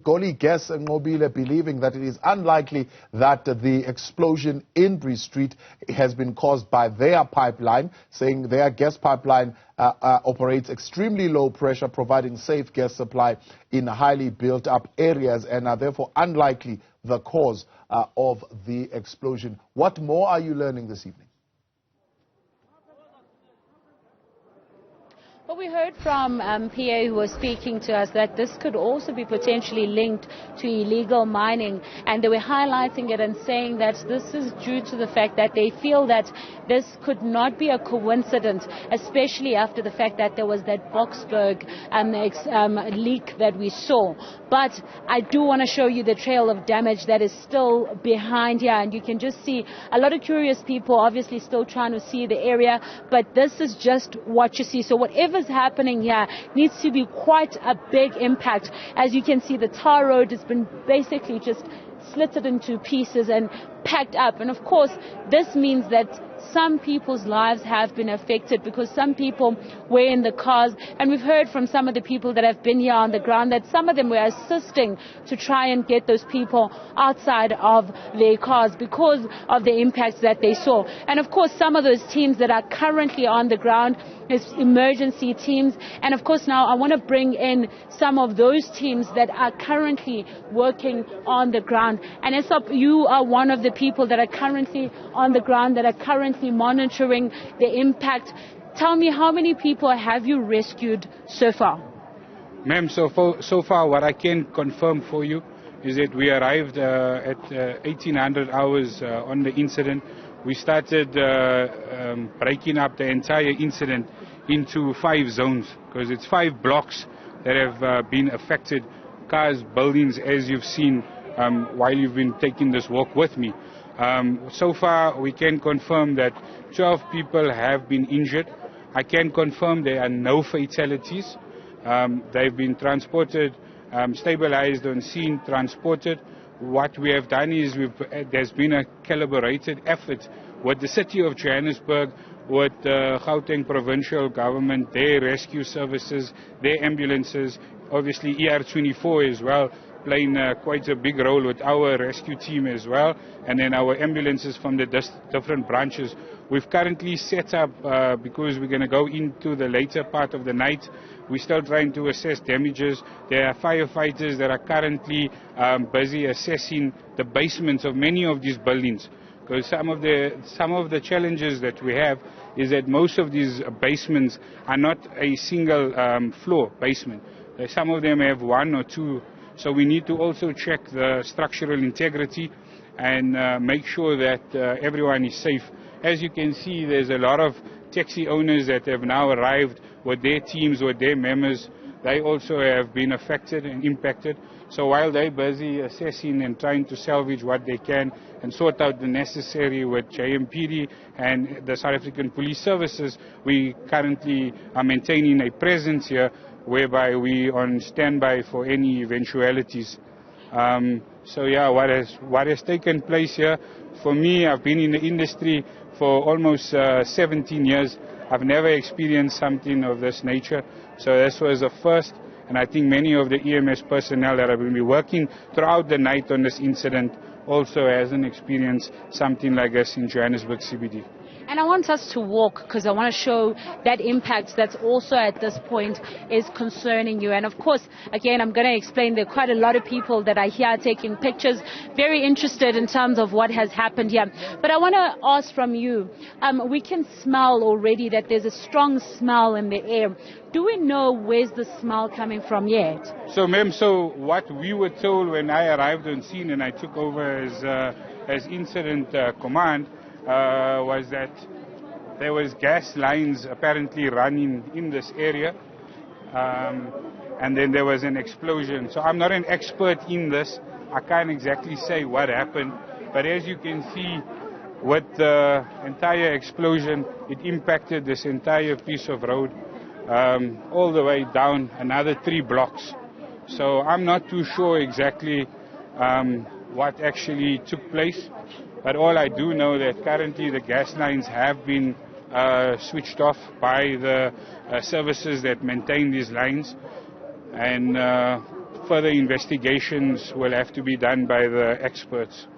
Goli guests Nqobile believing that it is unlikely that the explosion in Bree Street has been caused by their pipeline, saying their gas pipeline operates extremely low pressure, providing safe gas supply in highly built up areas, and are therefore unlikely the cause of the explosion. What more are you learning this evening? Well, we heard from PA who was speaking to us that this could also be potentially linked to illegal mining, and they were highlighting it and saying that this is due to the fact that they feel that this could not be a coincidence, especially after the fact that there was that Boksburg leak that we saw. But I do want to show you the trail of damage that is still behind here, and you can just see a lot of curious people obviously still trying to see the area, but this is just what you see. So whatever's happening here needs to be quite a big impact. As you can see, the tar road has been basically just slitted into pieces and packed up, and of course this means that some people's lives have been affected because some people were in the cars, and we've heard from some of the people that have been here on the ground that some of them were assisting to try and get those people outside of their cars because of the impacts that they saw. And of course some of those teams that are currently on the ground is emergency teams, and of course now I want to bring in some of those teams that are currently working on the ground. And Esop, you are one of the people that are currently on the ground, that are currently monitoring the impact. Tell me, how many people have you rescued so far? Ma'am, so far what I can confirm for you is that we arrived at 1800 hours on the incident. We started breaking up the entire incident into 5 zones, because it's 5 blocks that have been affected, cars, buildings, as you've seen while you've been taking this walk with me. So far we can confirm that 12 people have been injured. I can confirm there are no fatalities. They've been transported, stabilized on scene, transported. What we have done is there's been a collaborated effort with the city of Johannesburg, with the Gauteng provincial government, their rescue services, their ambulances, obviously ER24 as well, playing quite a big role with our rescue team as well, and then our ambulances from the different branches. We've currently set up, because we're going to go into the later part of the night, we're still trying to assess damages. There are firefighters that are currently busy assessing the basements of many of these buildings, because some of the challenges that we have is that most of these basements are not a single floor basement. Some of them have 1 or 2. So we need to also check the structural integrity and make sure that everyone is safe. As you can see, there's a lot of taxi owners that have now arrived with their teams, with their members. They also have been affected and impacted. So while they're busy assessing and trying to salvage what they can and sort out the necessary with JMPD and the South African Police Services, we currently are maintaining a presence here whereby we on standby for any eventualities. So yeah, what has taken place here, for me, I've been in the industry for almost 17 years. I've never experienced something of this nature. So this was a first, and I think many of the EMS personnel that have been working throughout the night on this incident also hasn't experienced something like this in Johannesburg CBD. And I want us to walk, because I want to show that impact that's also at this point is concerning you. And of course, again, I'm going to explain there are quite a lot of people that are here taking pictures, very interested in terms of what has happened here. But I want to ask from you, we can smell already that there's a strong smell in the air. Do we know where's the smell coming from yet? So, ma'am, what we were told when I arrived on scene and I took over as incident command, was that there was gas lines apparently running in this area, and then there was an explosion. So I'm not an expert in this. I can't exactly say what happened, but as you can see, with the entire explosion, it impacted this entire piece of road all the way down another 3 blocks. So I'm not too sure exactly what actually took place. But all I do know that currently the gas lines have been switched off by the services that maintain these lines. And further investigations will have to be done by the experts.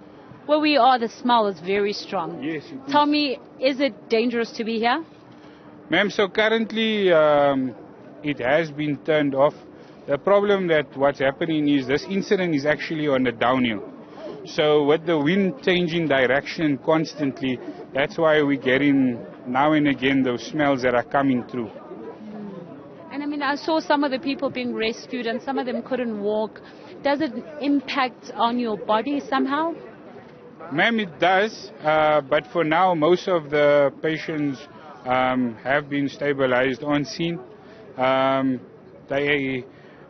Where we are, the smell is very strong. Yes, Tell me, is it dangerous to be here? Ma'am, so currently it has been turned off. The problem that what's happening is this incident is actually on the downhill. So with the wind changing direction constantly, that's why we're getting now and again those smells that are coming through. And I mean, I saw some of the people being rescued and some of them couldn't walk. Does it impact on your body somehow? Ma'am, it does, but for now most of the patients have been stabilized on scene.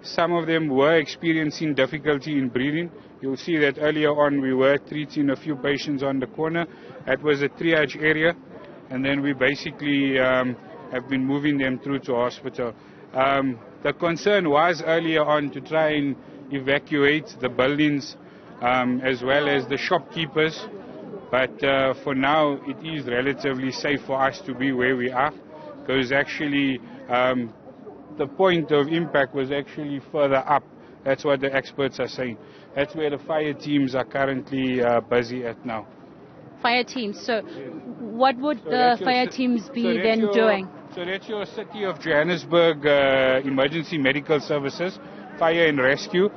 Some of them were experiencing difficulty in breathing. You'll see that earlier on we were treating a few patients on the corner. That was a triage area, and then we basically have been moving them through to hospital. The concern was earlier on to try and evacuate the buildings as well as the shopkeepers, but for now it is relatively safe for us to be where we are, because actually the point of impact was actually further up. That's what the experts are saying. That's where the fire teams are currently busy at now. Fire teams. So what would the fire teams be then doing? So that's your City of Johannesburg Emergency Medical Services, Fire and Rescue.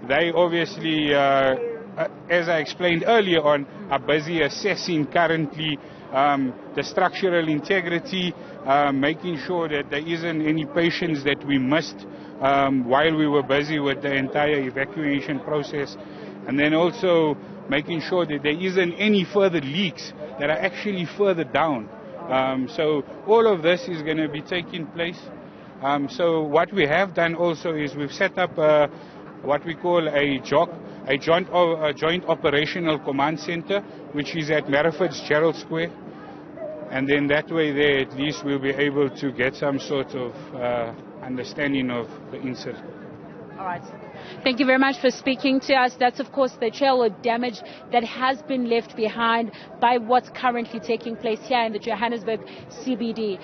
They obviously, as I explained earlier on, are busy assessing currently the structural integrity, making sure that there isn't any patients that we missed while we were busy with the entire evacuation process, and then also making sure that there isn't any further leaks that are actually further down. So all of this is going to be taking place. So what we have done also is we've set up what we call a joint operational command center, which is at Gerald Square. And then that way there at least we'll be able to get some sort of understanding of the incident. All right. Thank you very much for speaking to us. That's, of course, the trail or damage that has been left behind by what's currently taking place here in the Johannesburg CBD.